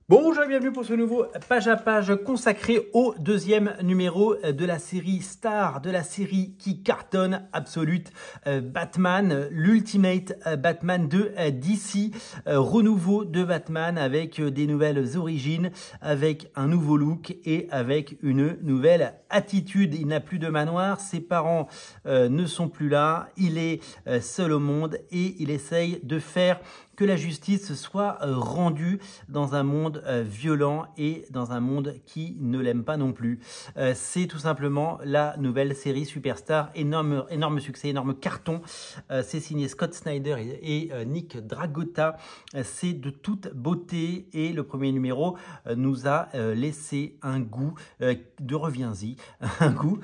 Bonjour et bienvenue pour ce nouveau page à page consacré au deuxième numéro de la série Star, de la série qui cartonne absolute, Batman, l'Ultimate Batman de DC, renouveau de Batman avec des nouvelles origines, avec un nouveau look et avec une nouvelle attitude. Il n'a plus de manoir, ses parents ne sont plus là, il est seul au monde et il essaye de faire que la justice soit rendue dans un monde violent et dans un monde qui ne l'aime pas non plus. C'est tout simplement la nouvelle série Superstar, énorme succès, énorme carton. C'est signé Scott Snyder et Nick Dragotta. C'est de toute beauté et le premier numéro nous a laissé un goût de reviens-y, un goût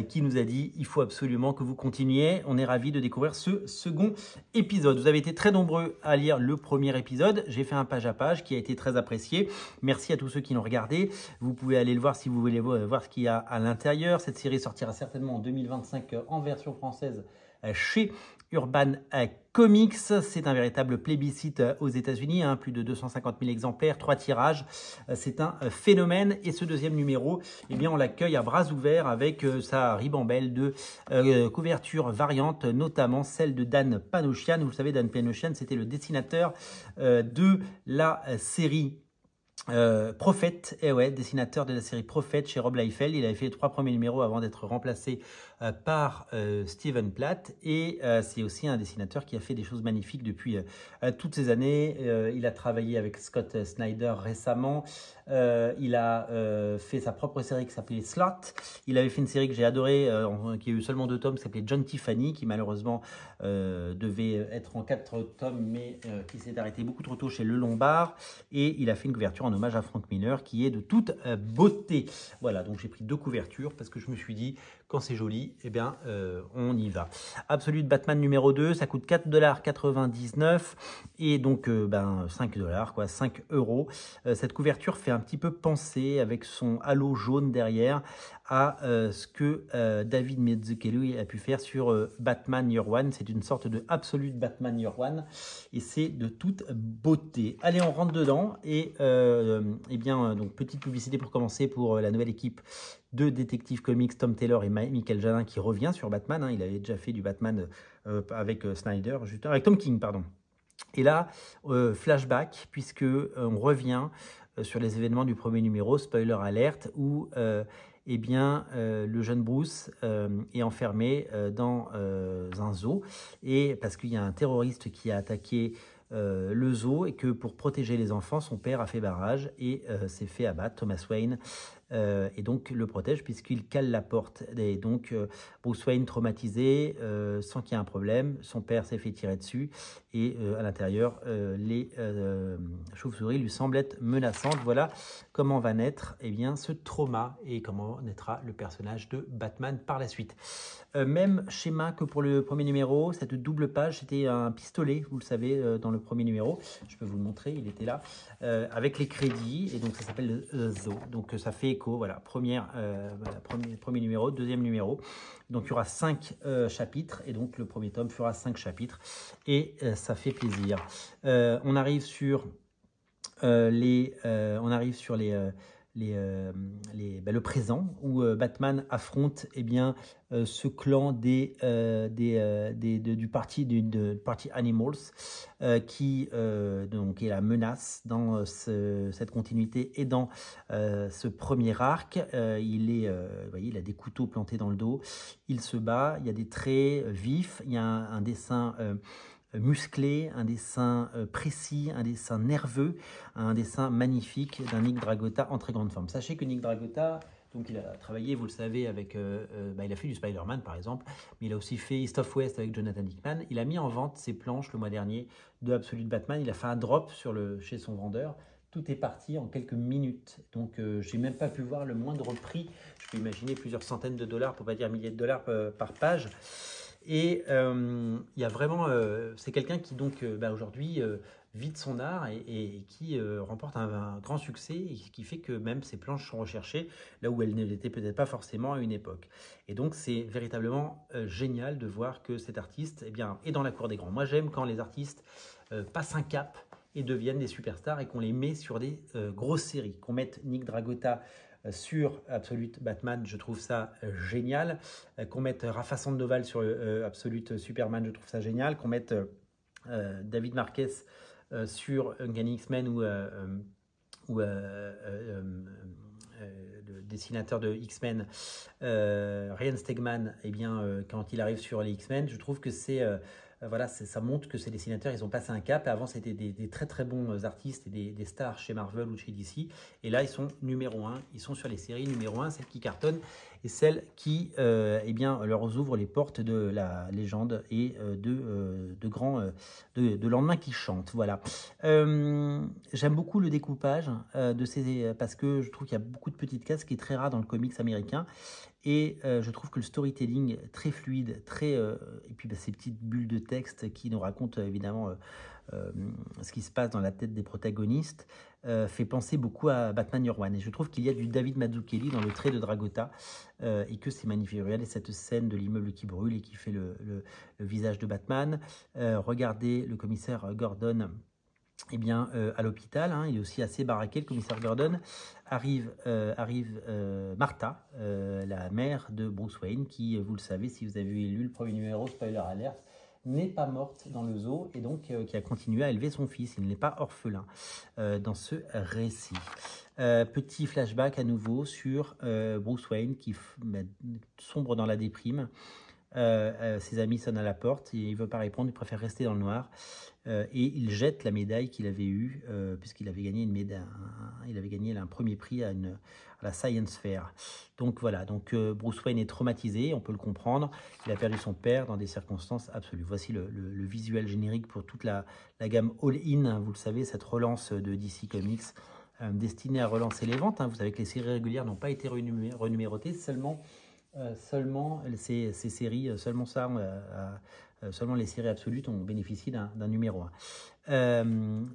qui nous a dit il faut absolument que vous continuiez. On est ravis de découvrir ce second épisode. Vous avez été très nombreux à lire le premier épisode. J'ai fait un page à page qui a été très apprécié. Merci à tous ceux qui l'ont regardé. Vous pouvez aller le voir si vous voulez voir ce qu'il y a à l'intérieur. Cette série sortira certainement en 2025 en version française chez Urban Comics. C'est un véritable plébiscite aux États-Unis, hein, plus de 250 000 exemplaires, 3 tirages. C'est un phénomène. Et ce deuxième numéro, eh bien, on l'accueille à bras ouverts avec sa ribambelle de couvertures variantes, notamment celle de Dan Panosian. Vous le savez, Dan Panosian, c'était le dessinateur de la série Prophète, et ouais, dessinateur de la série Prophète chez Rob Liefeld. Il avait fait les 3 premiers numéros avant d'être remplacé par Steven Platt, et c'est aussi un dessinateur qui a fait des choses magnifiques depuis toutes ces années. Il a travaillé avec Scott Snyder récemment. Il a fait sa propre série qui s'appelait Slot. Il avait fait une série que j'ai adorée, qui a eu seulement 2 tomes, qui s'appelait John Tiffany, qui malheureusement devait être en 4 tomes, mais qui s'est arrêté beaucoup trop tôt chez Le Lombard. Et il a fait une couverture en hommage à Frank Miller qui est de toute beauté. Voilà, donc j'ai pris 2 couvertures parce que je me suis dit, quand c'est joli, eh bien, on y va. Absolute Batman numéro 2, ça coûte 4,99 $ et donc 5 $, quoi, 5 €. Cette couverture fait un petit peu penser, avec son halo jaune derrière, à ce que David Mazzucchelli a pu faire sur Batman Year One. C'est une sorte de Absolute Batman Year One et c'est de toute beauté. Allez, on rentre dedans et eh bien, donc petite publicité pour commencer pour la nouvelle équipe de Detective Comics, Tom Taylor et Michael Jadin qui revient sur Batman. Hein. Il avait déjà fait du Batman avec Snyder, avec Tom King, pardon. Et là, flashback, puisque on revient sur les événements du premier numéro, spoiler alerte, où eh bien, le jeune Bruce est enfermé dans un zoo, et parce qu'il y a un terroriste qui a attaqué le zoo, et que pour protéger les enfants, son père a fait barrage et s'est fait abattre, Thomas Wayne, et donc le protège puisqu'il cale la porte. Et donc Bruce Wayne traumatisé, sans qu'il y ait un problème, son père s'est fait tirer dessus et à l'intérieur les chauves-souris lui semblent être menaçantes. Voilà comment va naître eh bien, ce trauma et comment naîtra le personnage de Batman par la suite. Même schéma que pour le premier numéro, cette double page, c'était un pistolet, vous le savez, dans le premier numéro. Je peux vous le montrer, il était là, avec les crédits, et donc ça s'appelle le Zoo. Donc ça fait écho, voilà, premier numéro, deuxième numéro. Donc il y aura 5 chapitres, et donc le premier tome fera 5 chapitres, et ça fait plaisir. On arrive sur le présent, où Batman affronte eh bien, ce clan du parti Animals, qui donc est la menace dans cette continuité et dans ce premier arc. Vous voyez, il a des couteaux plantés dans le dos, il se bat, il y a des traits vifs, il y a un dessin musclé, un dessin précis, un dessin nerveux, un dessin magnifique d'un Nick Dragotta en très grande forme. Sachez que Nick Dragotta, donc il a travaillé, vous le savez, avec, il a fait du Spider-Man par exemple, mais il a aussi fait East of West avec Jonathan Hickman. Il a mis en vente ses planches le mois dernier de Absolute Batman. Il a fait un drop chez son vendeur. Tout est parti en quelques minutes. Donc, je n'ai même pas pu voir le moindre prix. Je peux imaginer plusieurs centaines de dollars, pour ne pas dire milliers de dollars par page. Et il y a vraiment, c'est quelqu'un qui donc aujourd'hui vit de son art et qui remporte un grand succès, et qui fait que même ses planches sont recherchées là où elles ne l'étaient peut-être pas forcément à une époque. Et donc c'est véritablement génial de voir que cet artiste eh bien, est dans la cour des grands. Moi j'aime quand les artistes passent un cap et deviennent des superstars et qu'on les met sur des grosses séries. Qu'on mette Nick Dragotta sur Absolute Batman, je trouve ça génial. Qu'on mette Rafa Sandoval sur Absolute Superman, je trouve ça génial. Qu'on mette David Marquez sur Uncanny X-Men ou le dessinateur de X-Men, Ryan Stegman, eh bien, quand il arrive sur les X-Men, je trouve que c'est voilà, ça montre que ces dessinateurs, ils ont passé un cap. Avant, c'était des très très bons artistes et des stars chez Marvel ou chez DC. Et là, ils sont numéro 1. Ils sont sur les séries numéro 1, celles qui cartonnent et celles qui eh bien, leur ouvrent les portes de la légende et de lendemain qui chantent. Voilà. J'aime beaucoup le découpage parce que je trouve qu'il y a beaucoup de petites cases, ce qui est très rare dans le comics américain. Et je trouve que le storytelling très fluide, et puis ces petites bulles de texte qui nous racontent évidemment ce qui se passe dans la tête des protagonistes, fait penser beaucoup à Batman Year One. Et je trouve qu'il y a du David Mazzucchelli dans le trait de Dragotta et que c'est magnifique. Regardez cette scène de l'immeuble qui brûle et qui fait le visage de Batman. Regardez le commissaire Gordon. Eh bien, à l'hôpital, hein, il est aussi assez baraqué, le commissaire Gordon. Arrive Martha, la mère de Bruce Wayne, qui, vous le savez, si vous avez lu le premier numéro, spoiler alert, n'est pas morte dans le zoo et donc qui a continué à élever son fils. Il n'est pas orphelin dans ce récit. Petit flashback à nouveau sur Bruce Wayne qui sombre dans la déprime. Ses amis sonnent à la porte et il ne veut pas répondre, il préfère rester dans le noir et il jette la médaille qu'il avait eue puisqu'il avait gagné une médaille, il avait gagné un premier prix à la Science Fair. Donc voilà, Bruce Wayne est traumatisé, on peut le comprendre, il a perdu son père dans des circonstances absolues. Voici le visuel générique pour toute la gamme All-In, vous le savez, cette relance de DC Comics destinée à relancer les ventes. Vous savez que les séries régulières n'ont pas été renumérotées, seulement ces séries, seulement les séries absolutes ont bénéficié d'un numéro 1.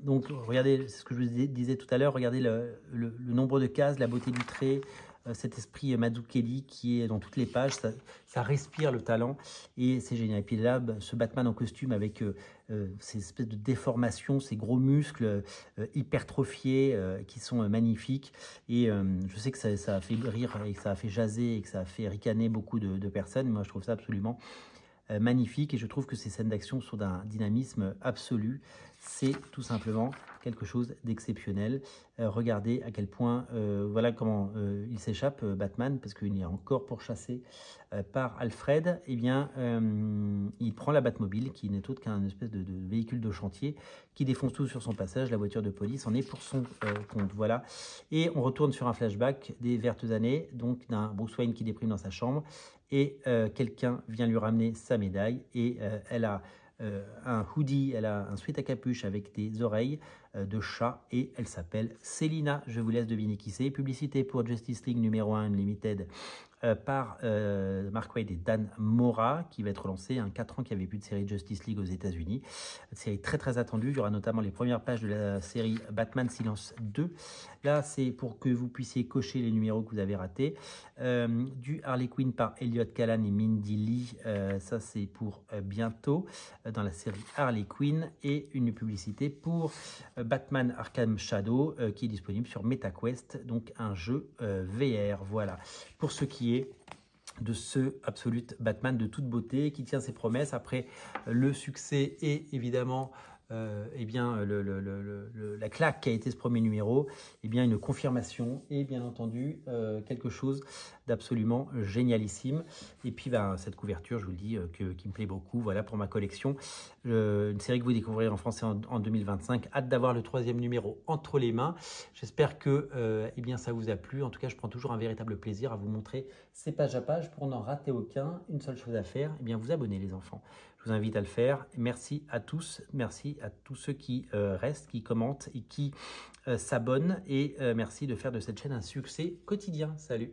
Donc regardez, c'est ce que je vous disais tout à l'heure, regardez le nombre de cases, la beauté du trait, cet esprit Mazzucchelli qui est dans toutes les pages, ça respire le talent et c'est génial. Et puis là, ce Batman en costume avec ces espèces de déformations, ces gros muscles hypertrophiés qui sont magnifiques. Et je sais que ça a fait rire et que ça a fait jaser et que ça a fait ricaner beaucoup de personnes. Moi, je trouve ça absolument magnifique et je trouve que ces scènes d'action sont d'un dynamisme absolu. C'est tout simplement quelque chose d'exceptionnel. Regardez à quel point, voilà comment il s'échappe, Batman, parce qu'il est encore pourchassé par Alfred. Eh bien, il prend la Batmobile, qui n'est autre qu'un espèce de véhicule de chantier, qui défonce tout sur son passage. La voiture de police en est pour son compte. Voilà. Et on retourne sur un flashback des vertes années, donc d'un Bruce Wayne qui déprime dans sa chambre, et quelqu'un vient lui ramener sa médaille, et elle a un hoodie, elle a un sweat à capuche avec des oreilles de chat et elle s'appelle Selina. Je vous laisse deviner qui c'est. Publicité pour Justice League numéro 1 Unlimited par Mark Waid et Dan Mora qui va être lancé. 4 ans qu'il n'y avait plus de série Justice League aux États-Unis. Une série très très attendue. Il y aura notamment les premières pages de la série Batman Silence 2. Là, c'est pour que vous puissiez cocher les numéros que vous avez ratés. Du Harley Quinn par Elliot Callan et Mindy Lee. Ça, c'est pour bientôt dans la série Harley Quinn. Et une publicité pour Batman Arkham Shadow qui est disponible sur MetaQuest, donc un jeu VR. Voilà pour ce qui est de ce Absolute Batman de toute beauté qui tient ses promesses après le succès et évidemment eh bien, la claque qui a été ce premier numéro, eh bien, une confirmation et bien entendu quelque chose d'absolument génialissime. Et puis cette couverture, je vous le dis, qui me plaît beaucoup, voilà pour ma collection. Une série que vous découvrirez en français en 2025. Hâte d'avoir le 3e numéro entre les mains. J'espère que eh bien, ça vous a plu. En tout cas, je prends toujours un véritable plaisir à vous montrer ces pages à page pour n'en rater aucun. Une seule chose à faire, eh bien, vous abonner les enfants. Je vous invite à le faire. Merci à tous. Merci à tous ceux qui restent, qui commentent et qui s'abonnent. Et merci de faire de cette chaîne un succès quotidien. Salut!